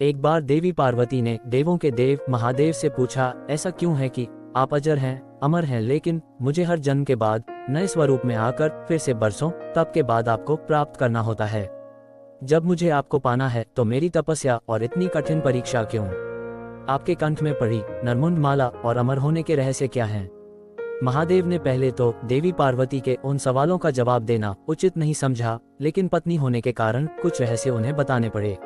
एक बार देवी पार्वती ने देवों के देव महादेव से पूछा, ऐसा क्यों है कि आप अजर हैं, अमर हैं, लेकिन मुझे हर जन्म के बाद नए स्वरूप में आकर फिर से बरसों तप के बाद आपको प्राप्त करना होता है। जब मुझे आपको पाना है तो मेरी तपस्या और इतनी कठिन परीक्षा क्यों? आपके कंठ में पड़ी नरमुंड माला और अमर होने के रहस्य क्या हैं? महादेव ने पहले तो देवी पार्वती के उन सवालों का जवाब देना उचित नहीं समझा, लेकिन पत्नी होने के कारण कुछ रहस्य उन्हें बताने पड़े।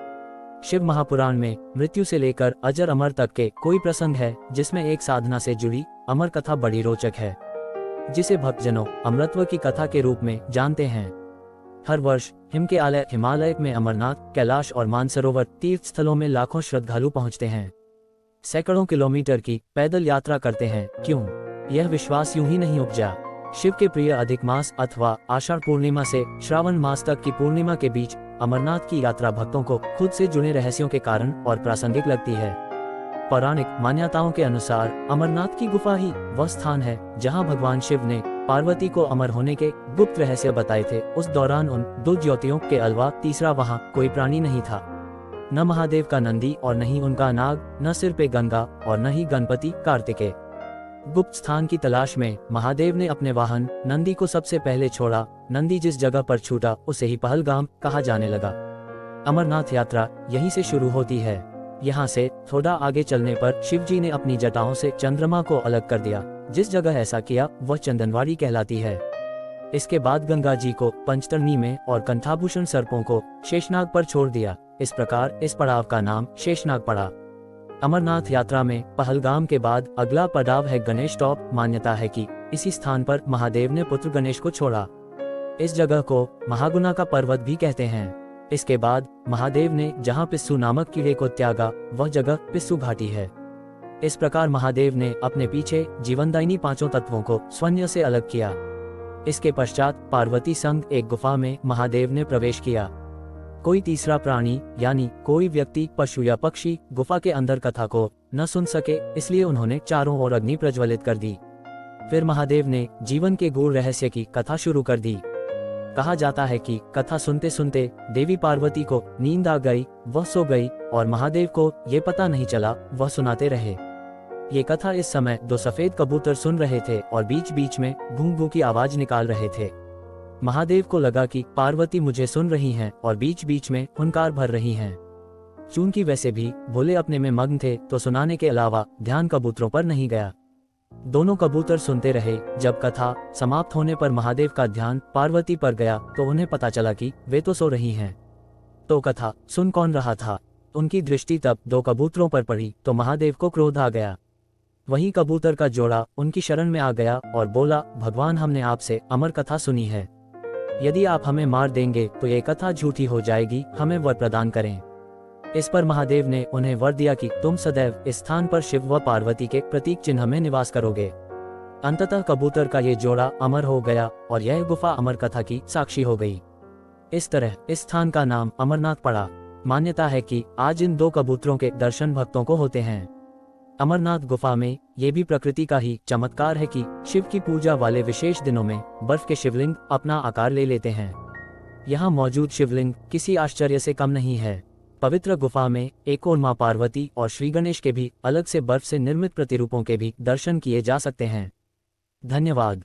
शिव महापुराण में मृत्यु से लेकर अजर अमर तक के कोई प्रसंग है जिसमें एक साधना से जुड़ी अमर कथा बड़ी रोचक है, जिसे भक्तजनों अमृतत्व की कथा के रूप में जानते हैं। हर वर्ष हिमालय में अमरनाथ, कैलाश और मानसरोवर तीर्थ स्थलों में लाखों श्रद्धालु पहुंचते हैं। सैकड़ों किलोमीटर की पैदल यात्रा करते हैं। क्यों? यह विश्वास यूं ही नहीं उपजा। शिव के प्रिय अधिक मास अथवा आषाढ़ पूर्णिमा से श्रावण मास तक की पूर्णिमा के बीच अमरनाथ की यात्रा भक्तों को खुद से जुड़े रहस्यों के कारण और प्रासंगिक लगती है। पौराणिक मान्यताओं के अनुसार अमरनाथ की गुफा ही वह स्थान है जहां भगवान शिव ने पार्वती को अमर होने के गुप्त रहस्य बताए थे। उस दौरान उन दो ज्योतियों के अलावा तीसरा वहां कोई प्राणी नहीं था। न महादेव का नंदी और न ही उनका नाग, न सिर पे गंगा और न ही गणपति कार्तिकेय। गुप्त स्थान की तलाश में महादेव ने अपने वाहन नंदी को सबसे पहले छोड़ा। नंदी जिस जगह पर छूटा उसे ही पहलगाम कहा जाने लगा। अमरनाथ यात्रा यहीं से शुरू होती है। यहाँ से थोड़ा आगे चलने पर शिवजी ने अपनी जटाओं से चंद्रमा को अलग कर दिया। जिस जगह ऐसा किया वह चंदनवाड़ी कहलाती है। इसके बाद गंगा जी को पंचतरणी में और कंठाभूषण सर्पों को शेषनाग पर छोड़ दिया। इस प्रकार इस पड़ाव का नाम शेषनाग पड़ा। अमरनाथ यात्रा में पहलगाम के बाद अगला पड़ाव है गणेश टॉप। मान्यता है कि इसी स्थान पर महादेव ने पुत्र गणेश को छोड़ा। इस जगह को महागुना का पर्वत भी कहते हैं। इसके बाद महादेव ने जहां पिस्सू नामक कीड़े को त्यागा वह जगह पिस्सू घाटी है। इस प्रकार महादेव ने अपने पीछे जीवनदायिनी पांचों तत्वों को स्वयं से अलग किया। इसके पश्चात पार्वती संग एक गुफा में महादेव ने प्रवेश किया। कोई तीसरा प्राणी यानी कोई व्यक्ति, पशु या पक्षी गुफा के अंदर कथा को न सुन सके, इसलिए उन्होंने चारों ओर अग्नि प्रज्वलित कर दी। फिर महादेव ने जीवन के गूढ़ रहस्य की कथा शुरू कर दी। कहा जाता है कि कथा सुनते सुनते देवी पार्वती को नींद आ गई, वह सो गई और महादेव को ये पता नहीं चला, वह सुनाते रहे। ये कथा इस समय दो सफेद कबूतर सुन रहे थे और बीच बीच में घूं घूं की आवाज निकाल रहे थे। महादेव को लगा कि पार्वती मुझे सुन रही हैं और बीच बीच में हुंकार भर रही हैं। चूंकि वैसे भी भोले अपने में मग्न थे तो सुनाने के अलावा ध्यान कबूतरों पर नहीं गया। दोनों कबूतर सुनते रहे। जब कथा समाप्त होने पर महादेव का ध्यान पार्वती पर गया तो उन्हें पता चला कि वे तो सो रही हैं। तो कथा सुन कौन रहा था? उनकी दृष्टि तब दो कबूतरों पर पड़ी तो महादेव को क्रोध आ गया। वहीं कबूतर का जोड़ा उनकी शरण में आ गया और बोला, भगवान, हमने आपसे अमर कथा सुनी है। यदि आप हमें मार देंगे तो ये कथा झूठी हो जाएगी, हमें वर प्रदान करें। इस पर महादेव ने उन्हें वर दिया कि तुम सदैव इस स्थान पर शिव व पार्वती के प्रतीक चिन्ह में निवास करोगे। अंततः कबूतर का ये जोड़ा अमर हो गया और यह गुफा अमर कथा की साक्षी हो गई। इस तरह इस स्थान का नाम अमरनाथ पड़ा। मान्यता है कि आज इन दो कबूतरों के दर्शन भक्तों को होते हैं। अमरनाथ गुफा में ये भी प्रकृति का ही चमत्कार है कि शिव की पूजा वाले विशेष दिनों में बर्फ के शिवलिंग अपना आकार ले लेते हैं। यहाँ मौजूद शिवलिंग किसी आश्चर्य से कम नहीं है। पवित्र गुफा में एक और मां पार्वती और श्री गणेश के भी अलग से बर्फ से निर्मित प्रतिरूपों के भी दर्शन किए जा सकते हैं। धन्यवाद।